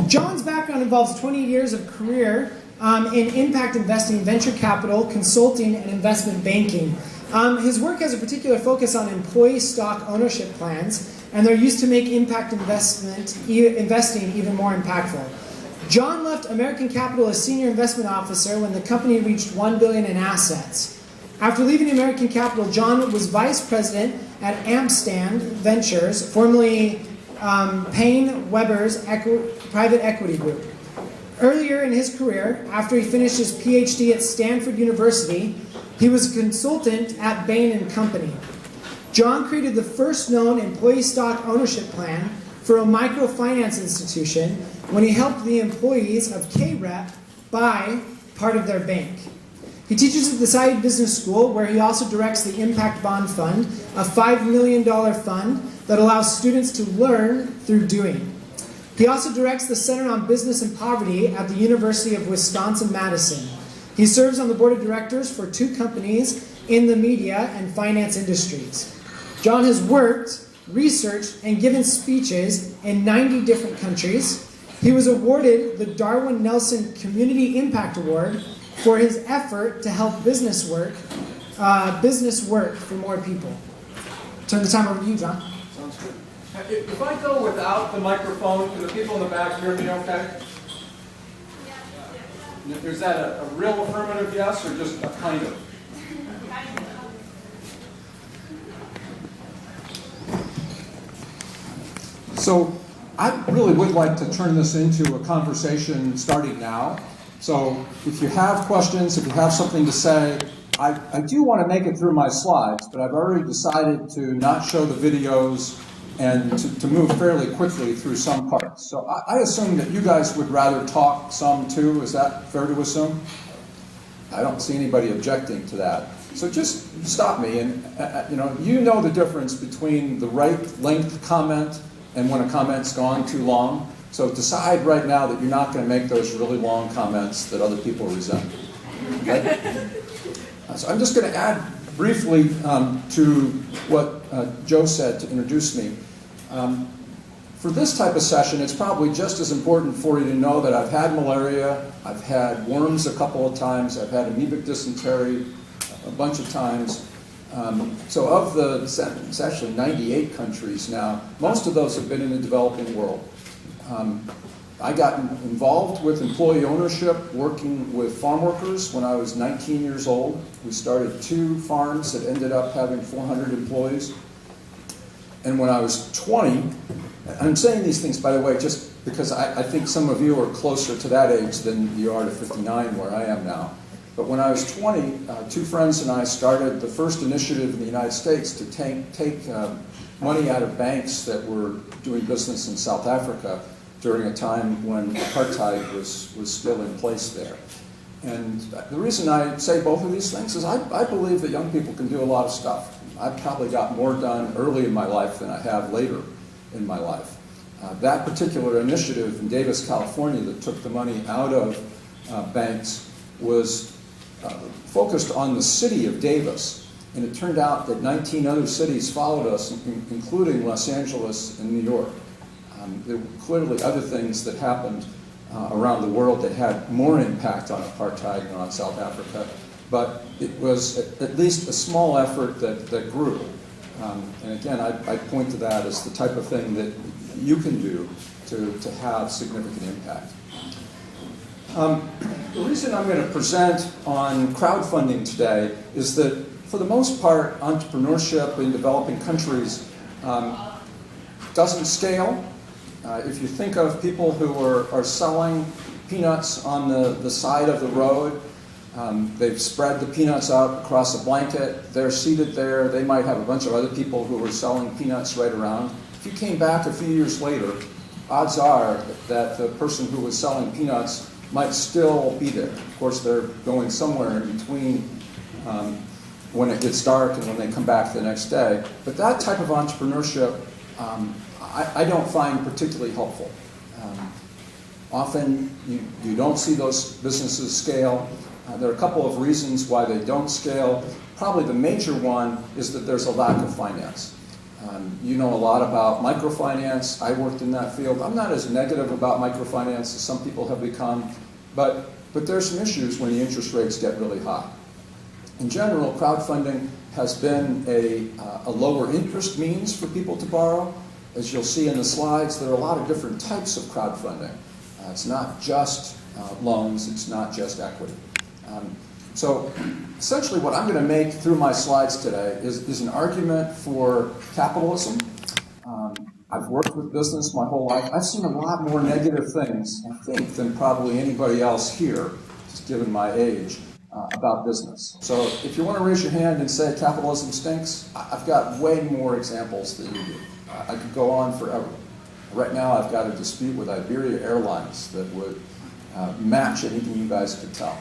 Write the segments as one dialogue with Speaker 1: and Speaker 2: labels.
Speaker 1: John's background involves 20 years of career in impact investing, venture capital, consulting, and investment banking. His work has a particular focus on employee stock ownership plans, and they're used to make impact investing even more impactful. John left American Capital as senior investment officer when the company reached $1 billion in assets. After leaving American Capital, John was vice president at Amstand Ventures, formerly Payne Weber's private equity group. Earlier in his career, after he finished his PhD at Stanford University, he was a consultant at Bain & Company. John created the first known employee stock ownership plan for a microfinance institution when he helped the employees of KREP buy part of their bank. He teaches at the Saïd Business School, where he also directs the Impact Bond Fund, a $5 million fund that allows students to learn through doing. He also directs the Center on Business and Poverty at the University of Wisconsin-Madison. He serves on the board of directors for 2 companies in the media and finance industries. John has worked, researched, and given speeches in 90 different countries. He was awarded the Darwin Nelson Community Impact Award for his effort to help business work for more people. Turn the time over to you, John.
Speaker 2: Sounds good. If I go without the microphone, can the people in the back hear me okay? Is that a real affirmative yes or just a kind of? So I really would like to turn this into a conversation starting now. So if you have questions, if you have something to say, I do want to make it through my slides, but I've already decided to not show the videos and to move fairly quickly through some parts. So I assume that you guys would rather talk some too. Is that fair to assume? I don't see anybody objecting to that. So just stop me, and you know the difference between the right length comment and when a comment's gone too long. So decide right now that you're not going to make those really long comments that other people resent. Okay? So I'm just going to add briefly to what Joe said to introduce me. For this type of session, it's probably just as important for you to know that I've had malaria, I've had worms a couple of times, I've had amoebic dysentery a bunch of times. So of it's actually 98 countries now, most of those have been in the developing world. I got involved with employee ownership working with farm workers when I was 19 years old. We started 2 farms that ended up having 400 employees. And when I was 20, I'm saying these things, by the way, just because I think some of you are closer to that age than you are to 59 where I am now. But when I was 20, 2 friends and I started the first initiative in the United States to take money out of banks that were doing business in South Africa during a time when apartheid was still in place there. And the reason I say both of these things is I believe that young people can do a lot of stuff. I've probably got more done early in my life than I have later in my life. That particular initiative in Davis, California that took the money out of banks was focused on the city of Davis. And it turned out that 19 other cities followed us, including Los Angeles and New York. There were clearly other things that happened around the world that had more impact on apartheid than on South Africa, but it was at least a small effort that grew. And again, I point to that as the type of thing that you can do to have significant impact. The reason I'm going to present on crowdfunding today is that, for the most part, entrepreneurship in developing countries doesn't scale. If you think of people who are selling peanuts on the side of the road, they've spread the peanuts out across a blanket, they're seated there, they might have a bunch of other people who are selling peanuts right around. If you came back a few years later, odds are that the person who was selling peanuts might still be there. Of course, they're going somewhere in between when it gets dark and when they come back the next day. But that type of entrepreneurship I don't find particularly helpful. Often you don't see those businesses scale. There are a couple of reasons why they don't scale. Probably the major one is that there's a lack of finance. You know a lot about microfinance. I worked in that field. I'm not as negative about microfinance as some people have become, but there's some issues when the interest rates get really high. In general, crowdfunding has been a lower interest means for people to borrow. As you'll see in the slides, there are a lot of different types of crowdfunding. It's not just loans, it's not just equity. So essentially what I'm going to make through my slides today is an argument for capitalism. I've worked with business my whole life. I've seen a lot more negative things, I think, than probably anybody else here, just given my age, about business. So if you want to raise your hand and say capitalism stinks, I've got way more examples than you do. I could go on forever. Right now I've got a dispute with Iberia Airlines that would match anything you guys could tell.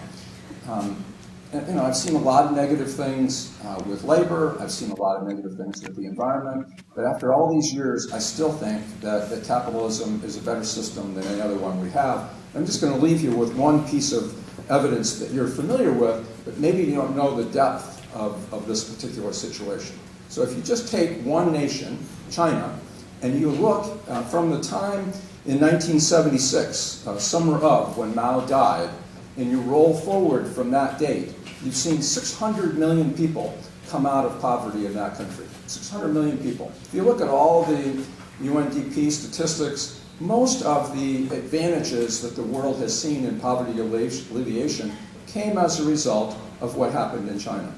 Speaker 2: And I've seen a lot of negative things with labor. I've seen a lot of negative things with the environment. But after all these years, I still think that capitalism is a better system than any other one we have. I'm just going to leave you with one piece of evidence that you're familiar with, but maybe you don't know the depth of this particular situation. So if you just take one nation, China, and you look from the time in 1976, summer of, when Mao died, and you roll forward from that date, you've seen 600 million people come out of poverty in that country. 600 million people. If you look at all the UNDP statistics, most of the advantages that the world has seen in poverty alleviation came as a result of what happened in China.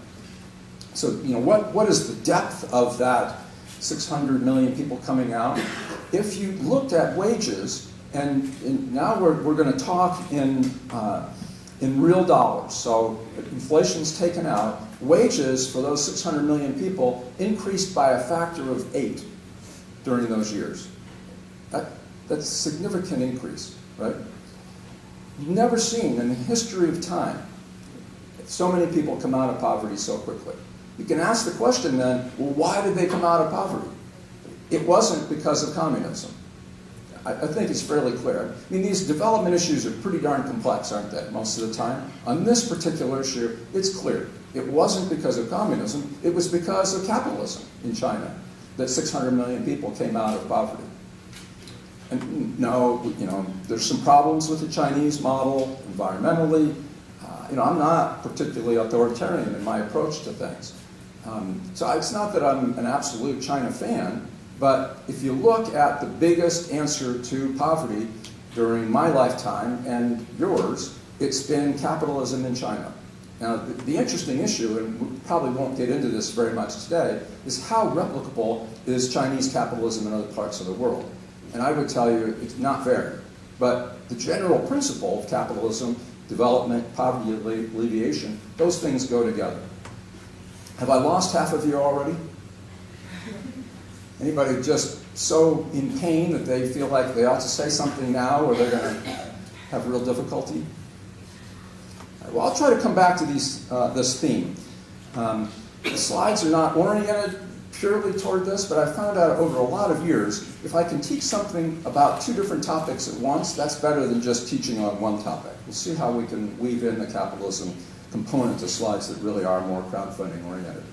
Speaker 2: So, what is the depth of that 600 million people coming out? If you looked at wages, and now we're going to talk in real dollars, so inflation's taken out, wages for those 600 million people increased by a factor of 8 during those years. That's a significant increase, right? You've never seen in the history of time so many people come out of poverty so quickly. You can ask the question then, well, why did they come out of poverty? It wasn't because of communism. I think it's fairly clear. I mean, these development issues are pretty darn complex, aren't they, most of the time? On this particular issue, it's clear. It wasn't because of communism, it was because of capitalism in China that 600 million people came out of poverty. And no, there's some problems with the Chinese model environmentally. I'm not particularly authoritarian in my approach to things. So it's not that I'm an absolute China fan, but if you look at the biggest answer to poverty during my lifetime and yours, it's been capitalism in China. Now, the interesting issue, and we probably won't get into this very much today, is how replicable is Chinese capitalism in other parts of the world? And I would tell you it's not very. But the general principle of capitalism, development, poverty alleviation, those things go together. Have I lost half of you already? Anybody just so in pain that they feel like they ought to say something now or they're going to have real difficulty? All right, well, I'll try to come back to this theme. The slides are not oriented purely toward this, but I've found out over a lot of years, if I can teach something about 2 different topics at once, that's better than just teaching on one topic. We'll see how we can weave in the capitalism component to slides that really are more crowdfunding oriented.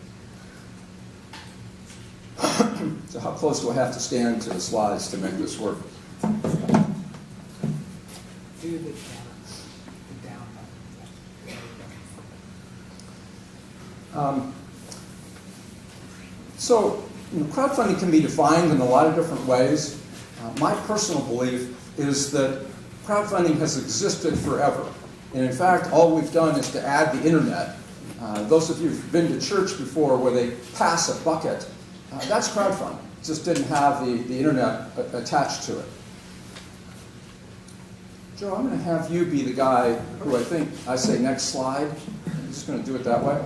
Speaker 2: So how close do I have to stand to the slides to make this work?
Speaker 1: Do the down button.
Speaker 2: So crowdfunding can be defined in a lot of different ways. My personal belief is that crowdfunding has existed forever. And in fact, all we've done is to add the internet. Those of you who've been to church before where they pass a bucket, that's crowdfunding. It just didn't have the internet attached to it. Joe, I'm going to have you be the guy who I say next slide. I'm just going to do it that way.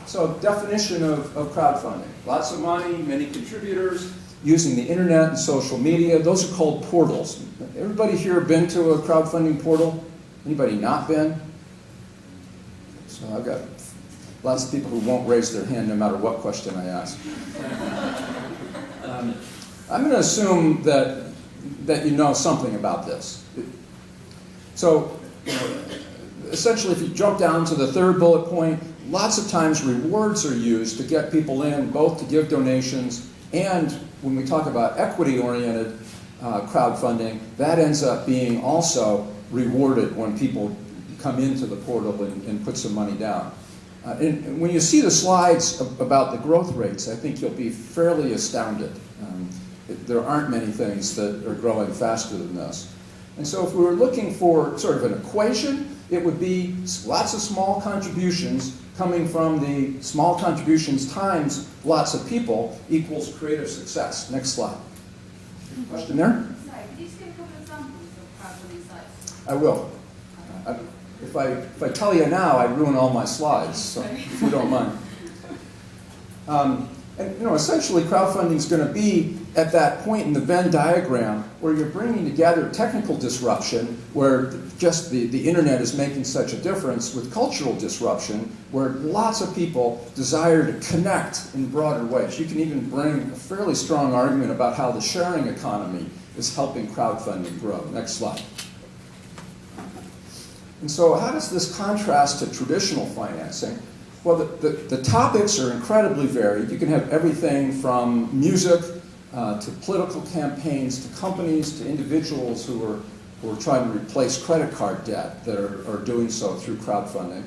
Speaker 2: So definition of crowdfunding. Lots of money, many contributors, using the internet and social media. Those are called portals. Everybody here been to a crowdfunding portal? Anybody not been? So I've got lots of people who won't raise their hand no matter what question I ask. I'm going to assume that you know something about this. So essentially, if you jump down to the third bullet point, lots of times rewards are used to get people in, both to give donations, and when we talk about equity-oriented crowdfunding, that ends up being also rewarded when people come into the portal and put some money down. And when you see the slides about the growth rates, I think you'll be fairly astounded. There aren't many things that are growing faster than this. And so if we were looking for sort of an equation, it would be lots of small contributions coming from the small contributions times lots of people equals creative success. Next slide. Question there?
Speaker 3: Sorry, could you just give a couple of examples of crowdfunding sites?
Speaker 2: I will. If I tell you now, I ruin all my slides, so if you don't mind. And essentially, crowdfunding is going to be at that point in the Venn diagram where you're bringing together technical disruption, where just the internet is making such a difference, with cultural disruption, where lots of people desire to connect in broader ways. You can even bring a fairly strong argument about how the sharing economy is helping crowdfunding grow. Next slide. And so how does this contrast to traditional financing? Well, the topics are incredibly varied. You can have everything from music to political campaigns, to companies, to individuals who are trying to replace credit card debt that are doing so through crowdfunding.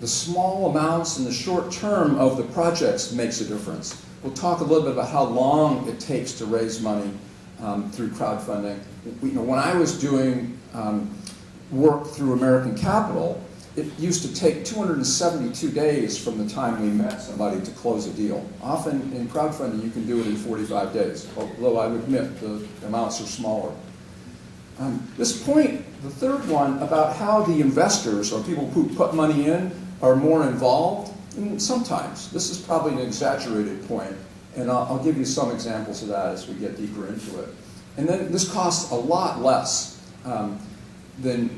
Speaker 2: The small amounts and the short term of the projects makes a difference. We'll talk a little bit about how long it takes to raise money through crowdfunding. When I was doing work through American Capital, it used to take 272 days from the time we met somebody to close a deal. Often in crowdfunding, you can do it in 45 days, although I would admit the amounts are smaller. This point, the third one, about how the investors, or people who put money in, are more involved, and sometimes. This is probably an exaggerated point, and I'll give you some examples of that as we get deeper into it. And then this costs a lot less than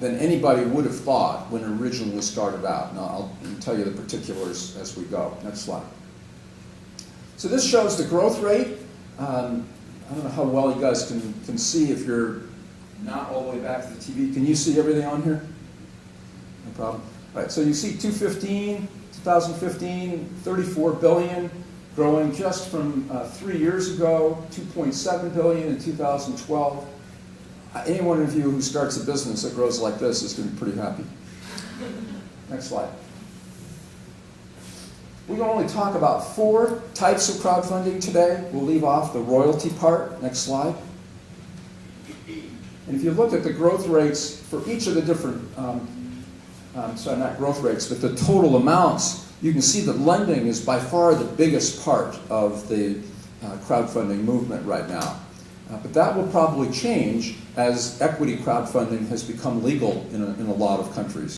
Speaker 2: anybody would have thought when it originally started out. And I'll tell you the particulars as we go. Next slide. So this shows the growth rate. I don't know how well you guys can see if you're not all the way back to the TV. Can you see everything on here? No problem. All right, so you see 2015, 34 billion, growing just from 3 years ago, 2.7 billion in 2012. Any one of you who starts a business that grows like this is going to be pretty happy. Next slide. We can only talk about 4 types of crowdfunding today. We'll leave off the royalty part. Next slide. And if you look at the growth rates for each of the different, sorry, not growth rates, but the total amounts, you can see that lending is by far the biggest part of the crowdfunding movement right now. But that will probably change as equity crowdfunding has become legal in a lot of countries.